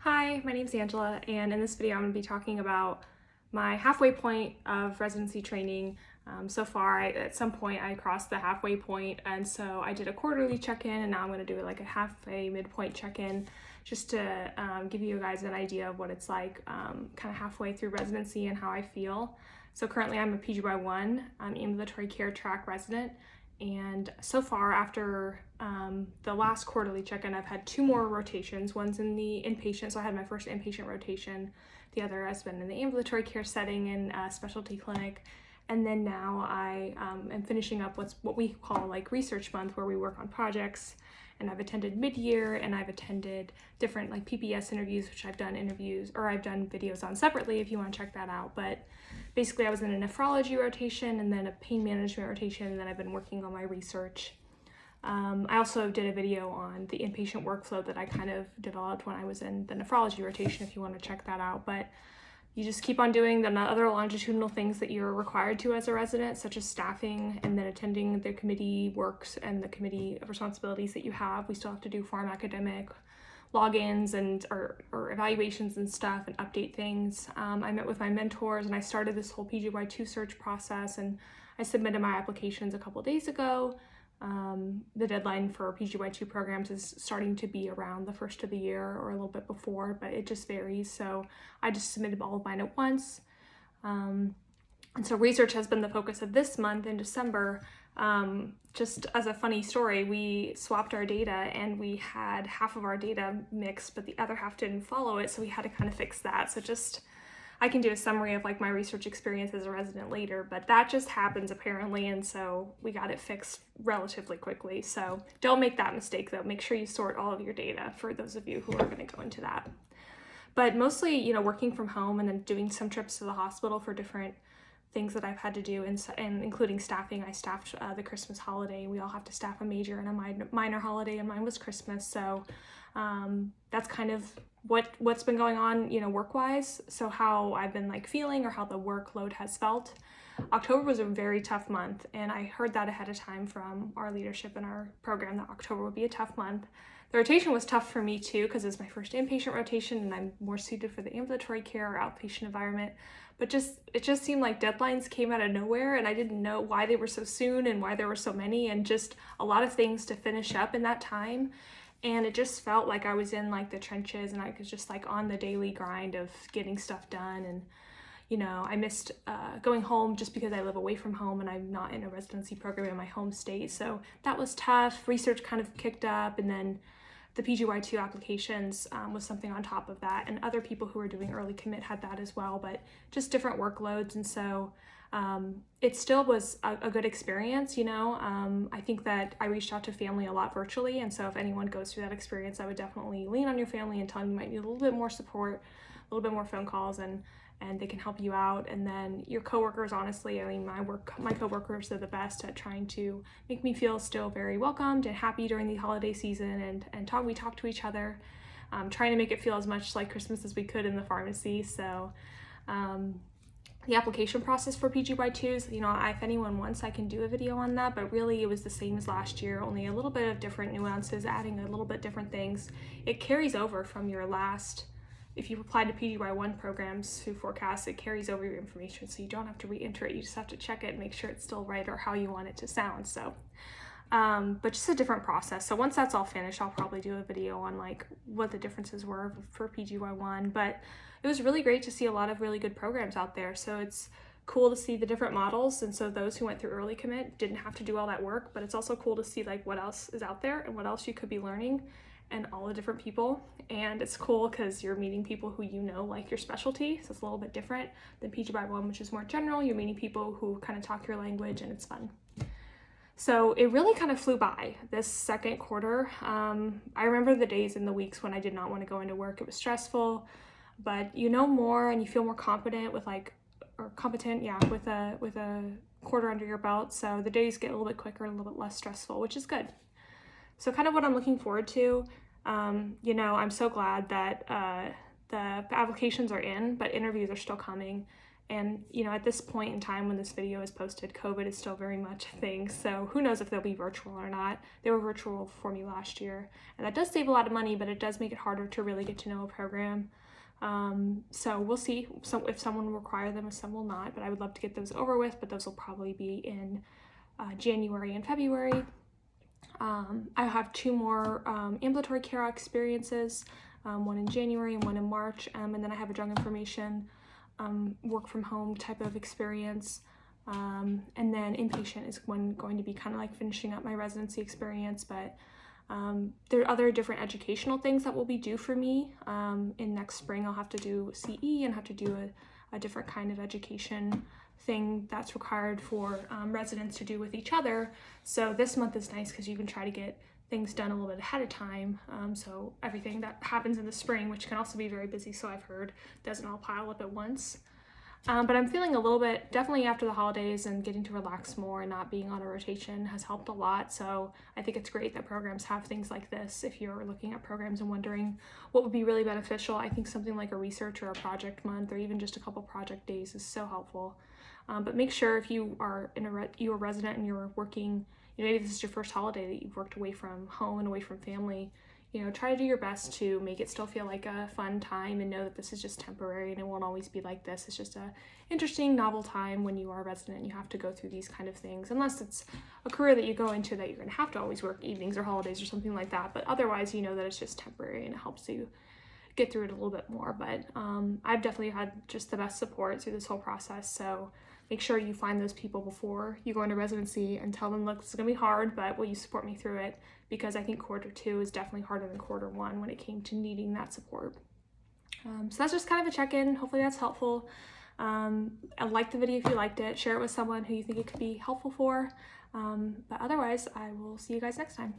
Hi, my name's Angela, and in this video I'm going to be talking about my halfway point of residency training. So far, at some point I crossed the halfway point, and so I did a quarterly check-in, and now I'm going to do like a halfway midpoint check-in just to give you guys an idea of what it's like kind of halfway through residency and how I feel. So currently I'm a PGY1, ambulatory care track resident, and so far after the last quarterly check-in, I've had two more rotations. One's in the inpatient, so I had my first inpatient rotation. The other has been in the ambulatory care setting in a specialty clinic. And then now I am finishing up what we call like research month, where we work on projects. And I've attended mid-year, and I've attended different like PPS interviews, which I've done videos on separately if you want to check that out. But basically I was in a nephrology rotation and then a pain management rotation, and then I've been working on my research. I also did a video on the inpatient workflow that I kind of developed when I was in the nephrology rotation if you want to check that out. But you just keep on doing the other longitudinal things that you're required to as a resident, such as staffing and then attending the committee works and the committee responsibilities that you have. We still have to do pharm academic logins and or evaluations and stuff and update things. I met with my mentors and I started this whole PGY2 search process, and I submitted my applications a couple days ago. The deadline for PGY2 programs is starting to be around the first of the year or a little bit before, but it just varies. So I just submitted all of mine at once. And so research has been the focus of this month in December. Just as a funny story, we swapped our data and we had half of our data mixed, but the other half didn't follow it. So we had to kind of fix that. So I can do a summary of like my research experience as a resident later, but that just happens apparently, and so we got it fixed relatively quickly. So don't make that mistake though. Make sure you sort all of your data for those of you who are going to go into that. But mostly, working from home and then doing some trips to the hospital for different things that I've had to do, and including staffing. I staffed the Christmas holiday. We all have to staff a major and a minor holiday, and mine was Christmas. So that's kind of what's been going on, work-wise. So how I've been like feeling or how the workload has felt. October was a very tough month, and I heard that ahead of time from our leadership in our program that October would be a tough month. The rotation was tough for me too, because it's my first inpatient rotation and I'm more suited for the ambulatory care or outpatient environment. But it just seemed like deadlines came out of nowhere, and I didn't know why they were so soon and why there were so many, and just a lot of things to finish up in that time. And it just felt like I was in like the trenches, and I was just like on the daily grind of getting stuff done. And I missed going home just because I live away from home and I'm not in a residency program in my home state. So that was tough. Research kind of kicked up, and then the PGY2 applications was something on top of that. And other people who were doing early commit had that as well, but just different workloads. And so it still was a good experience, I think that I reached out to family a lot virtually. And so if anyone goes through that experience, I would definitely lean on your family and tell them you might need a little bit more support, a little bit more phone calls, and they can help you out. And then your coworkers, honestly, my coworkers are the best at trying to make me feel still very welcomed and happy during the holiday season, and we talk to each other, trying to make it feel as much like Christmas as we could in the pharmacy. So the application process for PGY2s, if anyone wants, I can do a video on that, but really it was the same as last year, only a little bit of different nuances, adding a little bit different things. It carries over from your last, if you apply to PGY1 programs through Forecast, it carries over your information, so you don't have to re-enter it. You just have to check it and make sure it's still right or how you want it to sound. So, but just a different process. So once that's all finished, I'll probably do a video on like what the differences were for PGY1. But it was really great to see a lot of really good programs out there. So it's cool to see the different models. And so those who went through early commit didn't have to do all that work, but it's also cool to see like what else is out there and what else you could be learning, and all the different people. And it's cool because you're meeting people who like your specialty, so it's a little bit different than PGY1, which is more general. You're meeting people who kind of talk your language, and it's fun. So it really kind of flew by this second quarter. I remember the days and the weeks when I did not want to go into work. It was stressful, but more and you feel more competent with with a quarter under your belt. So the days get a little bit quicker and a little bit less stressful, which is good. So kind of what I'm looking forward to, I'm so glad that the applications are in, but interviews are still coming. And, you know, at this point in time when this video is posted, COVID is still very much a thing. So who knows if they'll be virtual or not. They were virtual for me last year. And that does save a lot of money, but it does make it harder to really get to know a program. So we'll see if someone will require them, if some will not. But I would love to get those over with, but those will probably be in January and February. I have 2 more ambulatory care experiences, one in January and one in March. And then I have a drug information work from home type of experience, and then inpatient is going to be kind of like finishing up my residency experience. But there are other different educational things that will be due for me. In next spring I'll have to do CE and have to do a different kind of education thing that's required for residents to do with each other. So this month is nice because you can try to get things done a little bit ahead of time, so everything that happens in the spring, which can also be very busy, so I've heard, doesn't all pile up at once. But I'm feeling a little bit, definitely after the holidays and getting to relax more and not being on a rotation has helped a lot. So I think it's great that programs have things like this. If you're looking at programs and wondering what would be really beneficial, I think something like a research or a project month or even just a couple project days is so helpful. But make sure if you are you're a resident and you're working, you know, maybe this is your first holiday that you've worked away from home and away from family, you know, try to do your best to make it still feel like a fun time and know that this is just temporary and it won't always be like this. It's just a interesting, novel time when you are a resident and you have to go through these kind of things, unless it's a career that you go into that you're going to have to always work evenings or holidays or something like that. But otherwise, you know that it's just temporary and it helps you get through it a little bit more. But I've definitely had just the best support through this whole process. So make sure you find those people before you go into residency and tell them, look, this is gonna be hard, but will you support me through it? Because I think quarter 2 is definitely harder than quarter 1 when it came to needing that support. So that's just kind of a check-in. Hopefully that's helpful. Like the video if you liked it. Share it with someone who you think it could be helpful for. But otherwise, I will see you guys next time.